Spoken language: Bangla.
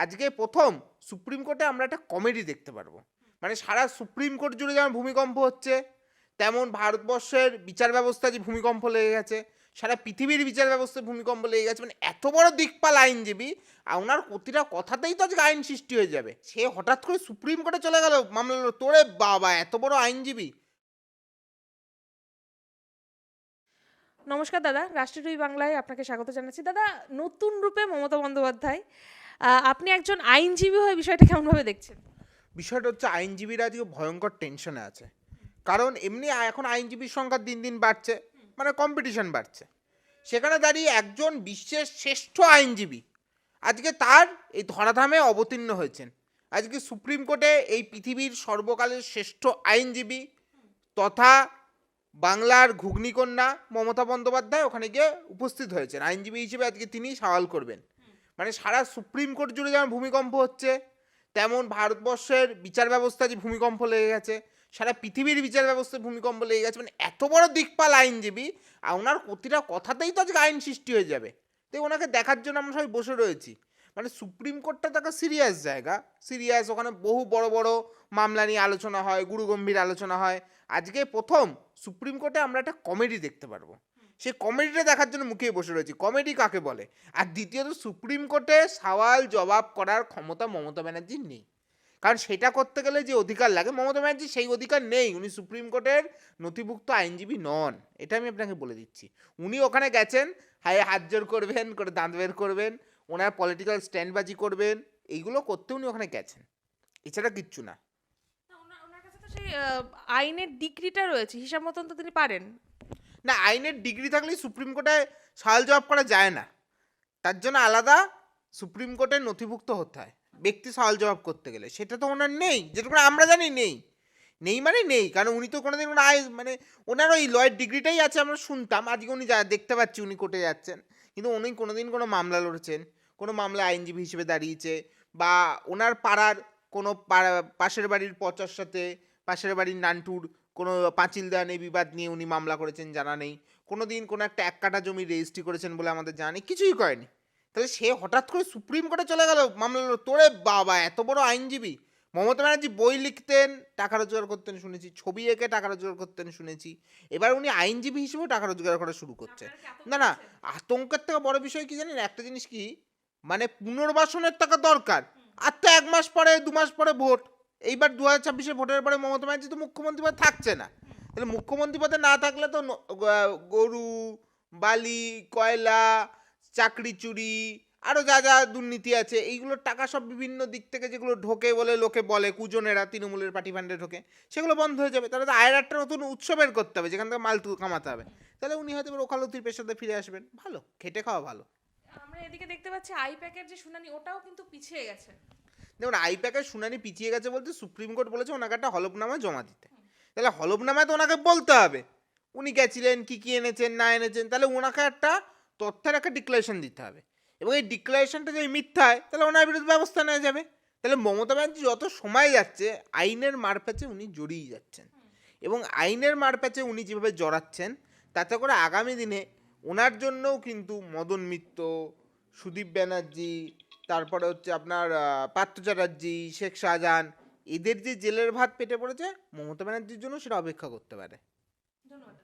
আজকে প্রথম সুপ্রিম কোর্টে আমরা একটা কমেডি দেখতে পারবো। মানে সারা সুপ্রিম কোর্ট জুড়ে যেমন ভূমিকম্প হচ্ছে, তেমন ভারতবর্ষের বিচার ব্যবস্থা যে ভূমিকম্প লেগে গেছে, সারা পৃথিবীর বিচার ব্যবস্থায় ভূমিকম্প লেগে গেছে। মানে এত বড় দিকপাল আইনজীবী, আর ওনার প্রতিটা কথাতেই তো আজকে আইন সৃষ্টি হয়ে যাবে। সে হঠাৎ করে সুপ্রিম কোর্টে চলে গেল মামলা লড়তে। তোরে বাবা, এত বড় আইনজীবী! নমস্কার দাদা, রাষ্ট্রীয় টিভি বাংলায় আপনাকে স্বাগত জানাচ্ছি। দাদা, নতুন রূপে মমতা বন্দ্যোপাধ্যায়, আপনি একজন আইনজীবী হয়ে বিষয়টা কেমনভাবে দেখছেন? বিষয়টা হচ্ছে আইনজীবীরা আজকে ভয়ঙ্কর টেনশনে আছে। কারণ এমনি এখন আইনজীবীর সংখ্যা দিন দিন বাড়ছে, মানে কম্পিটিশন বাড়ছে। সেখানে দাঁড়িয়ে একজন বিশ্বের শ্রেষ্ঠ আইনজীবী আজকে তার এই ধরাধামে অবতীর্ণ হয়েছেন। আজকে সুপ্রিম কোর্টে এই পৃথিবীর সর্বকালের শ্রেষ্ঠ আইনজীবী তথা বাংলার ঘুগনিকন্যা মমতা বন্দ্যোপাধ্যায় ওখানে গিয়ে উপস্থিত হয়েছেন আইনজীবী হিসেবে। আজকে তিনি সওয়াল করবেন। মানে সারা সুপ্রিম কোর্ট জুড়ে যেমন ভূমিকম্প হচ্ছে, তেমন ভারতবর্ষের বিচার ব্যবস্থা যে ভূমিকম্প লেগে গেছে, সারা পৃথিবীর বিচার ব্যবস্থায় ভূমিকম্প লেগে গেছে। মানে এত বড় দিকপাল আইনজীবী, আর ওনার প্রতিটা কথাতেই তো আজকে আইন সৃষ্টি হয়ে যাবে। তো ওনাকে দেখার জন্য আমরা সবাই বসে রয়েছি। মানে সুপ্রিম কোর্টটা তো একটা সিরিয়াস জায়গা, সিরিয়াস। ওখানে বহু বড় বড় মামলা নিয়ে আলোচনা হয়, গুরুগম্ভীর আলোচনা হয়। আজকে প্রথম সুপ্রিম কোর্টে আমরা একটা কমেডি দেখতে পারবো। সেই কমেডিটা দেখার জন্য মুখিয়ে বসে রয়েছি। কমেডি কাকে বলে? আর দ্বিতীয়ত, সুপ্রিম কোর্টে সওয়াল জবাব করার ক্ষমতা মমতা ব্যানার্জির নেই। কারণ সেটা করতে গেলে যে অধিকার লাগে, মমতা ব্যানার্জি সেই অধিকার নেই। উনি সুপ্রিম কোর্টের নথিভুক্ত আইনজীবী নন, এটা আমি আপনাকে বলে দিচ্ছি। উনি ওখানে গেছেন, হায় হাত জোর করবেন, করে দাঁত বের করবেন, ওনার পলিটিক্যাল স্ট্যান্ডবাজি করবেন, এইগুলো করতে উনি ওখানে গেছেন, এছাড়া কিচ্ছু না। ওনার কাছে তো সেই আইনের ডিগ্রিটা রয়েছে, হিসাব মতন তো তিনি পারেন। না, আইনের ডিগ্রি থাকলেই সুপ্রিম কোর্টে সওয়াল জবাব করা যায় না। তার জন্য আলাদা সুপ্রিম কোর্টের নথিভুক্ত হতে হয় ব্যক্তি সওয়াল জবাব করতে গেলে। সেটা তো ওনার নেই, যেটুকু আমরা জানি নেই। নেই মানে নেই, কারণ উনি তো কোনোদিন মানে ওনার ওই লয়ের ডিগ্রিটাই আছে আমরা শুনতাম। আজকে উনি দেখতে পাচ্ছি উনি কোর্টে যাচ্ছেন, কিন্তু উনি কোনোদিন কোনো মামলা লড়ছেন, কোনো মামলায় আইনজীবী হিসেবে দাঁড়িয়েছে, বা ওনার পাড়ার কোনো পাশের বাড়ির পচার সাথে পাশের বাড়ির নান্টুর কোনো পাঁচিল দেওয়া নেই বিবাদ নিয়ে উনি মামলা করেছেন জানা নেই। কোনো দিন কোনো একটা 1 কাঠা জমি রেজিস্ট্রি করেছেন বলে আমাদের জানা নেই, কিছুই করেনি। তাহলে সে হঠাৎ করে সুপ্রিম কোর্টে চলে গেল মামলা লড়তে। তোরে বাবা, এত বড় আইনজীবী! মমতা ব্যানার্জি বই লিখতেন, টাকা রোজগার করতেন শুনেছি, ছবি এঁকে টাকা রোজগার করতেন শুনেছি, এবার উনি আইনজীবী হিসেবেও টাকা রোজগার করা শুরু করছে। না না, আতঙ্কের থেকে বড় বিষয় কি জানেন? একটা জিনিস কি, মানে পুনর্বাসনের টাকা দরকার। আর তো 1 মাস পরে 2 মাস পরে ভোট। এইবার 2026-এ ভোটের পরে মমতা ব্যানার্জি তো মুখ্যমন্ত্রী পদে থাকছে না। তাহলে মুখ্যমন্ত্রী পদে না থাকলে তো গরু, বালি, কয়লা, চাকরি চুরি, আরও যা যা দুর্নীতি আছে, এইগুলোর টাকা সব বিভিন্ন দিক থেকে যেগুলো ঢোকে বলে লোকে বলে, কুজনেরা তৃণমূলের পার্টি ফান্ডে ঢোকে, সেগুলো বন্ধ হয়ে যাবে। তাহলে তো আয়ের একটা নতুন উৎস বের করতে হবে যেখান থেকে মাল কামাতে হবে। তাহলে উনি হয়তো এবার ওকালতির পেশাতে ফিরে আসবেন। ভালো, খেটে খাওয়া ভালো। আমরা এদিকে দেখতে পাচ্ছি আইপ্যাকের যে শুনানি, ওটাও কিন্তু পিছিয়ে গেছে। দেখুন, আইপ্যাকের শুনানি পিছিয়ে গেছে বলতে সুপ্রিম কোর্ট বলেছে ওনাকে একটা হলফনামা জমা দিতে। তাহলে হলফনামায় তো ওনাকে বলতে হবে উনি গেছিলেন, কী কী এনেছেন না এনেছেন। তাহলে ওনাকে একটা তথ্যের একটা ডিক্লারেশন দিতে হবে, এবং এই ডিক্লারেশনটা যদি মিথ্যা হয় তাহলে ওনার বিরুদ্ধে ব্যবস্থা নেওয়া যাবে। তাহলে মমতা ব্যানার্জি যত সময় যাচ্ছে আইনের মারপ্যাচে উনি জড়িয়ে যাচ্ছেন, এবং আইনের মারপ্যাচে উনি যেভাবে জড়াচ্ছেন তাতে করে আগামী দিনে ওনার জন্যও কিন্তু মদন মিত্র, সুদীপ ব্যানার্জি, তারপরে হচ্ছে আপনার পার্থ চ্যাটার্জি, শেখ শাহজাহান, এদের যে জেলের ভাত পেটে পড়েছে, মমতা ব্যানার্জির জন্য সেটা অপেক্ষা করতে পারে। ধন্যবাদ।